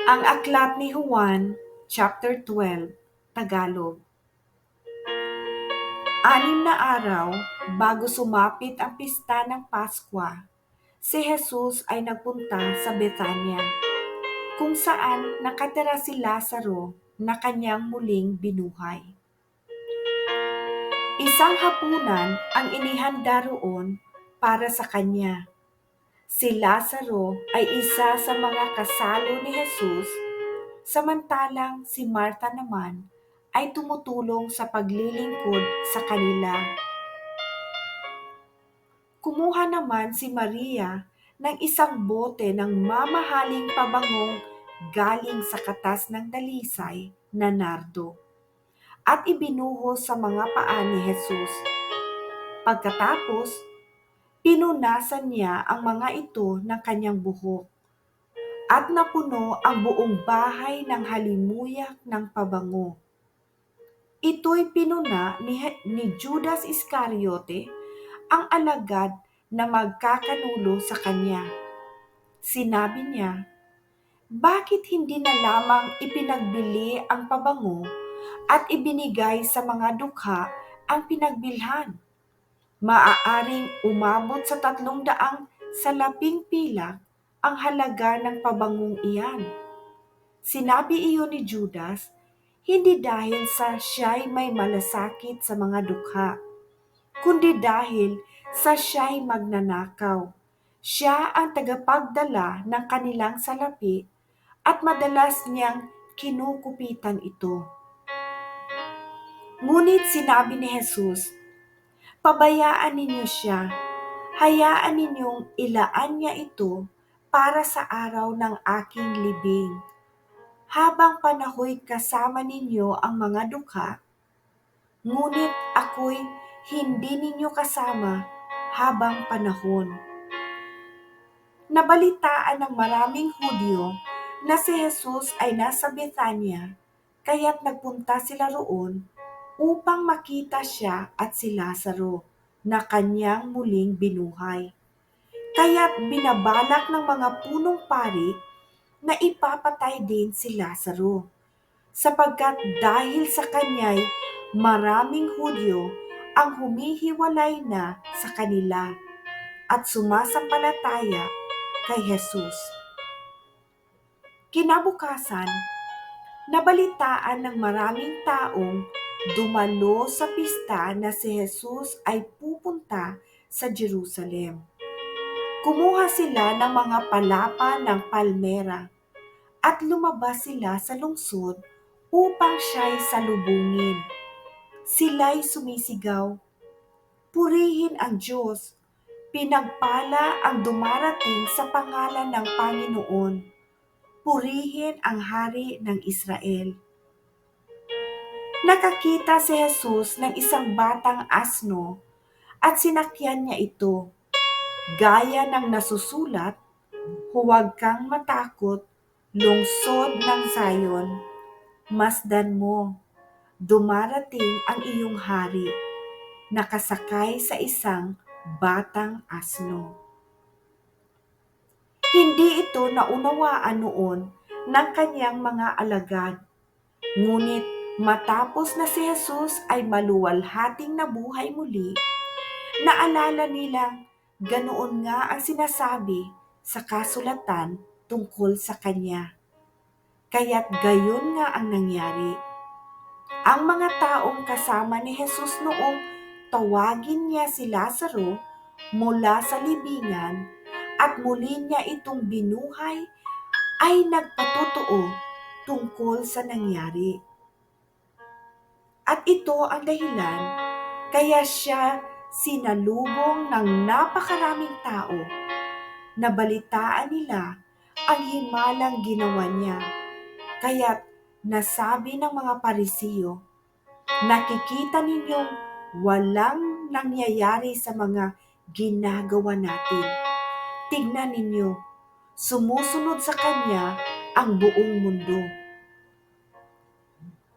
Ang Aklat ni Juan, Chapter 12, Tagalog. 6 na araw bago sumapit ang pista ng Paskwa, si Jesus ay nagpunta sa Betania, kung saan nakatira si Lazaro na kanyang muling binuhay. Isang hapunan ang inihanda roon para sa kanya. Si Lazaro ay isa sa mga kasalo ni Jesus, samantalang si Martha naman ay tumutulong sa paglilingkod sa kanila. Kumuha naman si Maria ng isang bote ng mamahaling pabangong galing sa katas ng dalisay na nardo at ibinuhos sa mga paa ni Jesus. Pagkatapos, pinunasan niya ang mga ito ng kanyang buhok at napuno ang buong bahay ng halimuyak ng pabango. Ito'y pinuna ni Judas Iscariote, ang alagad na magkakanulo sa kanya. Sinabi niya, "Bakit hindi na lamang ipinagbili ang pabango at ibinigay sa mga dukha ang pinagbilhan? Maaaring umabot sa 300 salaping pilak ang halaga ng pabangong iyan." Sinabi iyon ni Judas, hindi dahil sa siya'y may malasakit sa mga dukha, kundi dahil sa siya'y magnanakaw. Siya ang tagapagdala ng kanilang salapi at madalas niyang kinukupitan ito. Ngunit sinabi ni Jesus, "Pabayaan ninyo siya. Hayaan ninyong ilaan niya ito para sa araw ng aking libing. Habang panahoy kasama ninyo ang mga dukha, ngunit ako'y hindi ninyo kasama habang panahon." Nabalitaan ng maraming Hudyo na si Jesus ay nasa Betania, kaya't nagpunta sila roon upang makita siya at si Lazaro na kanyang muling binuhay. Kaya't binabalak ng mga punong pari na ipapatay din si Lazaro, sapagkat dahil sa kanya'y maraming Hudyo ang humihiwalay na sa kanila at sumasampalataya kay Jesus. Kinabukasan, nabalitaan ng maraming taong dumalo sa pista na si Jesus ay pupunta sa Jerusalem. Kumuha sila ng mga palapa ng palmera at lumabas sila sa lungsod upang siya'y salubungin. Sila'y sumisigaw, "Purihin ang Diyos! Pinagpala ang dumarating sa pangalan ng Panginoon! Purihin ang Hari ng Israel!" Nakakita si Jesus ng isang batang asno at sinakyan niya ito. Gaya ng nasusulat, "Huwag kang matakot, lungsod ng Zion. Masdan mo, dumarating ang iyong hari, nakasakay sa isang batang asno." Hindi ito naunawaan noon ng kanyang mga alagad. Ngunit matapos na si Jesus ay maluwalhating nabuhay muli, naalala nilang ganoon nga ang sinasabi sa kasulatan tungkol sa kanya. Kaya't gayon nga ang nangyari. Ang mga taong kasama ni Jesus noong tawagin niya si Lazaro mula sa libingan at muli niya itong binuhay ay nagpatotoo tungkol sa nangyari. At ito ang dahilan kaya siya sinalubong ng napakaraming tao. Nabalitaan nila ang himalang ginawa niya. Kaya't nasabi ng mga Parisiyo, "Nakikita ninyong walang nangyayari sa mga ginagawa natin. Tignan ninyo, sumusunod sa kanya ang buong mundo."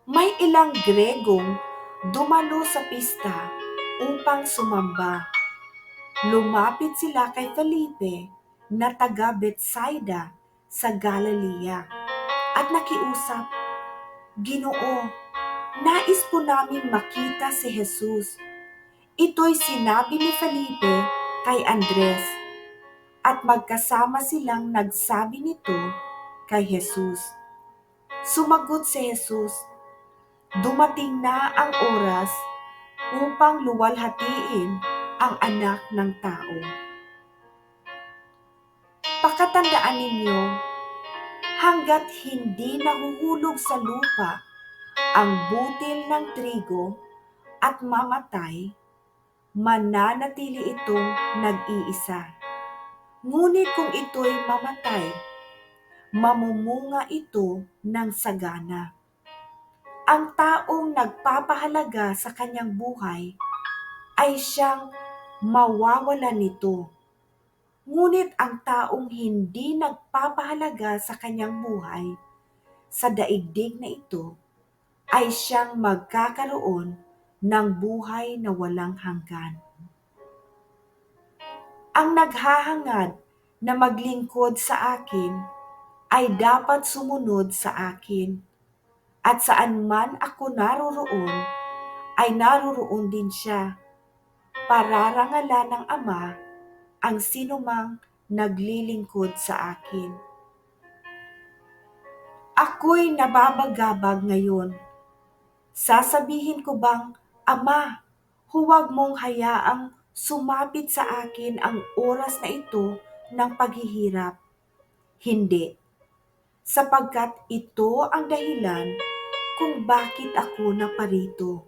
May ilang Gregong dumalo sa pista upang sumamba. Lumapit sila kay Felipe na taga Betsaida sa Galilea at nakiusap, "Ginoo, nais po naming makita si Jesus." Ito'y sinabi ni Felipe kay Andres at magkasama silang nagsabi nito kay Jesus. Sumagot si Jesus, "Dumating na ang oras upang luwalhatiin ang anak ng tao. Pakatandaan ninyo, hanggat hindi nahuhulog sa lupa ang butil ng trigo at mamatay, mananatili itong nag-iisa. Ngunit kung ito'y mamatay, mamumunga ito ng sagana. Ang taong nagpapahalaga sa kanyang buhay ay siyang mawawalan nito. Ngunit ang taong hindi nagpapahalaga sa kanyang buhay sa daigdig na ito ay siyang magkakaroon ng buhay na walang hanggan. Ang naghahangad na maglingkod sa akin ay dapat sumunod sa akin, at saan man ako naroroon, ay naroroon din siya. Pararangalan ng Ama ang sinumang naglilingkod sa akin. Ako'y nababagabag ngayon. Sasabihin ko bang, "Ama, huwag mong hayaang sumapit sa akin ang oras na ito ng paghihirap"? Hindi, sapagkat ito ang dahilan kung bakit ako naparito,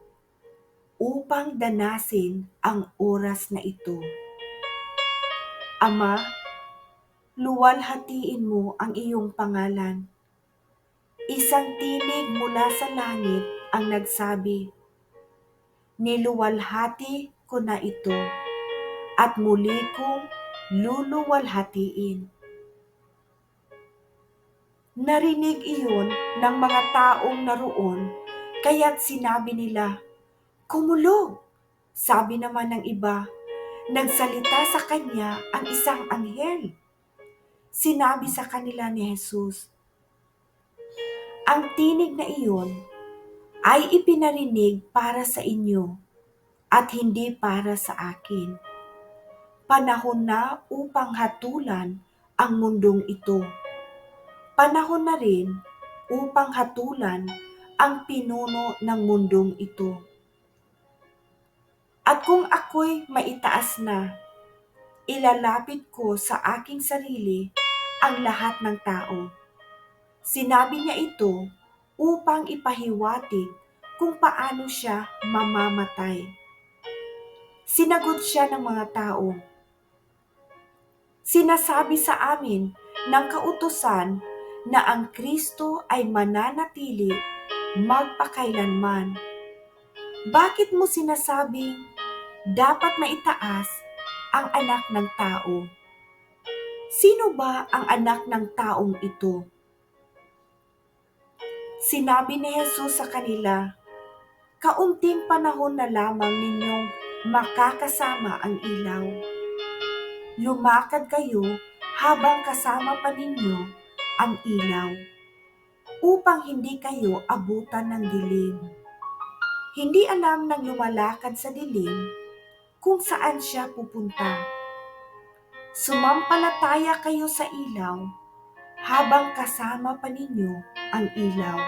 upang danasin ang oras na ito. Ama, luwalhatiin mo ang iyong pangalan. Isang tinig mula sa langit ang nagsabi, "Niluwalhati ko na ito, at muli kong luluwalhatiin." Narinig iyon ng mga taong naroon, kaya't sinabi nila, "Kumulog." Sabi naman ng iba, "Nagsalita sa kanya ang isang anghel." Sinabi sa kanila ni Jesus, "Ang tinig na iyon ay ipinarinig para sa inyo at hindi para sa akin. Panahon na upang hatulan ang mundong ito. Panahon na rin upang hatulan ang pinuno ng mundong ito. At kung ako'y maitaas na, ilalapit ko sa aking sarili ang lahat ng tao." Sinabi niya ito upang ipahiwatig kung paano siya mamamatay. Sinagot siya ng mga tao, "Sinasabi sa amin ng kautusan na ang Kristo ay mananatili magpakailanman. Bakit mo sinasabing dapat maitaas ang anak ng tao? Sino ba ang anak ng taong ito?" Sinabi ni Jesus sa kanila, "Kaunting panahon na lamang ninyong makakasama ang ilaw. Lumakad kayo habang kasama pa ninyo ang ilaw, upang hindi kayo abutan ng dilim. Hindi alam ng lumalakad sa dilim kung saan siya pupunta. Sumampalataya kayo sa ilaw habang kasama pa ninyo ang ilaw,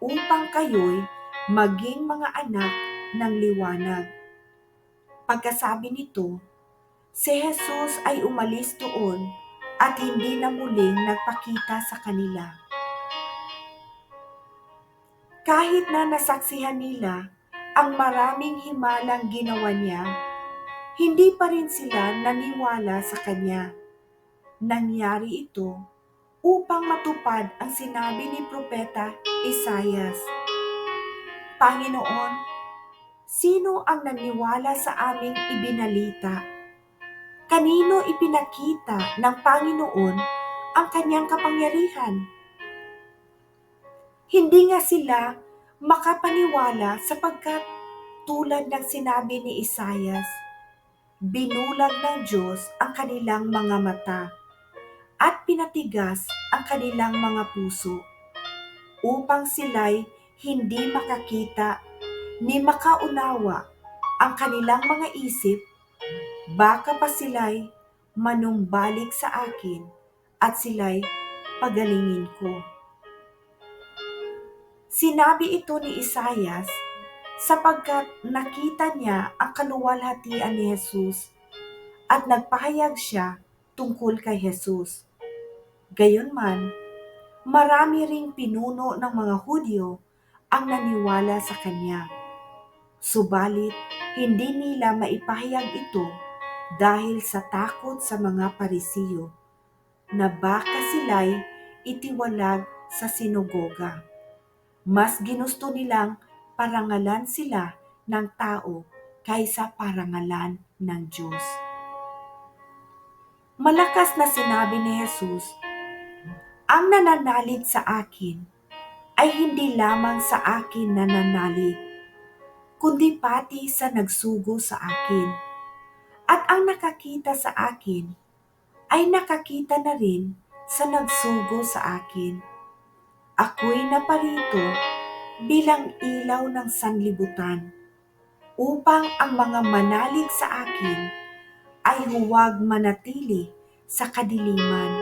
upang kayo'y maging mga anak ng liwanag." Pagkasabi nito, si Jesus ay umalis doon at hindi na muling nagpakita sa kanila. Kahit na nasaksihan nila ang maraming himalang ginawa niya, hindi pa rin sila naniwala sa kanya. Nangyari ito upang matupad ang sinabi ni Propeta Isaias, "Panginoon, sino ang naniwala sa aming ibinalita? Kanino ipinakita ng Panginoon ang kanyang kapangyarihan?" Hindi nga sila makapaniwala sapagkat tulad ng sinabi ni Isaias, binulag ng Diyos ang kanilang mga mata at pinatigas ang kanilang mga puso. upang sila'y hindi makakita ni makaunawa ang kanilang mga isip, baka pa sila'y manumbalik sa akin at sila'y pagalingin ko. Sinabi ito ni Isaias sapagkat nakita niya ang kaluwalhatian ni Jesus at nagpahayag siya tungkol kay Jesus. Gayunman, marami ring pinuno ng mga Hudyo ang naniwala sa kanya. Subalit, hindi nila maipahayag ito dahil sa takot sa mga Parisiyo na baka sila'y itiwalag sa sinagoga. Mas ginusto nilang parangalan sila ng tao kaysa parangalan ng Diyos. Malakas na sinabi ni Jesus, "Ang nananalig sa akin ay hindi lamang sa akin nananalig, kundi pati sa nagsugo sa akin. At ang nakakita sa akin ay nakakita na rin sa nagsugo sa akin. Ako'y naparito bilang ilaw ng sanlibutan, upang ang mga manalig sa akin ay huwag manatili sa kadiliman.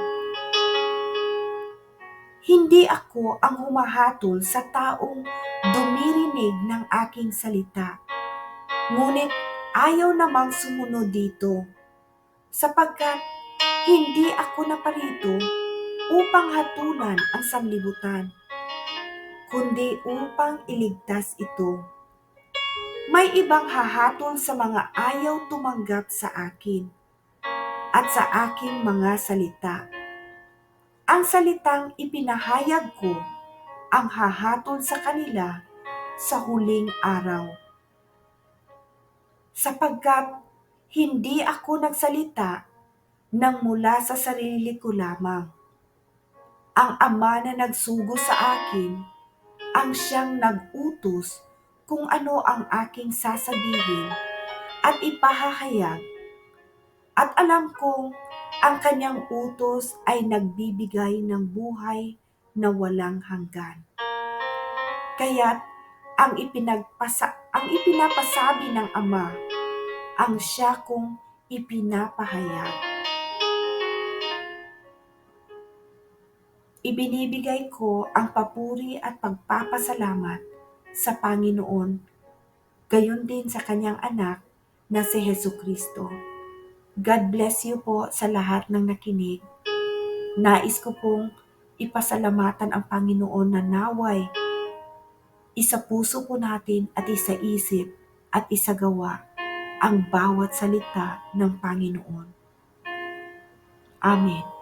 Hindi ako ang humahatol sa taong dumirinig ng aking salita, ngunit ayaw namang sumunod dito, sapagkat hindi ako naparito upang hatulan ang sanlibutan, kundi upang iligtas ito. May ibang hahatol sa mga ayaw tumanggap sa akin at sa aking mga salita. Ang salitang ipinahayag ko ang hahatol sa kanila sa huling araw. Sapagkat hindi ako nagsalita nang mula sa sarili ko lamang. Ang Ama na nagsugo sa akin ang siyang nag-utos kung ano ang aking sasabihin at ipahahayag. At alam kong ang kanyang utos ay nagbibigay ng buhay na walang hanggan. Kaya't ang ipinapasabi ng Ama ang siya kong ipinapahayag. Ibinibigay ko ang papuri at pagpapasalamat sa Panginoon, gayon din sa kanyang anak na si Hesukristo. God bless you po sa lahat ng nakinig. Nais ko pong ipasalamatan ang Panginoon na naway isa puso po natin at isa isip at isagawa ang bawat salita ng Panginoon. Amen.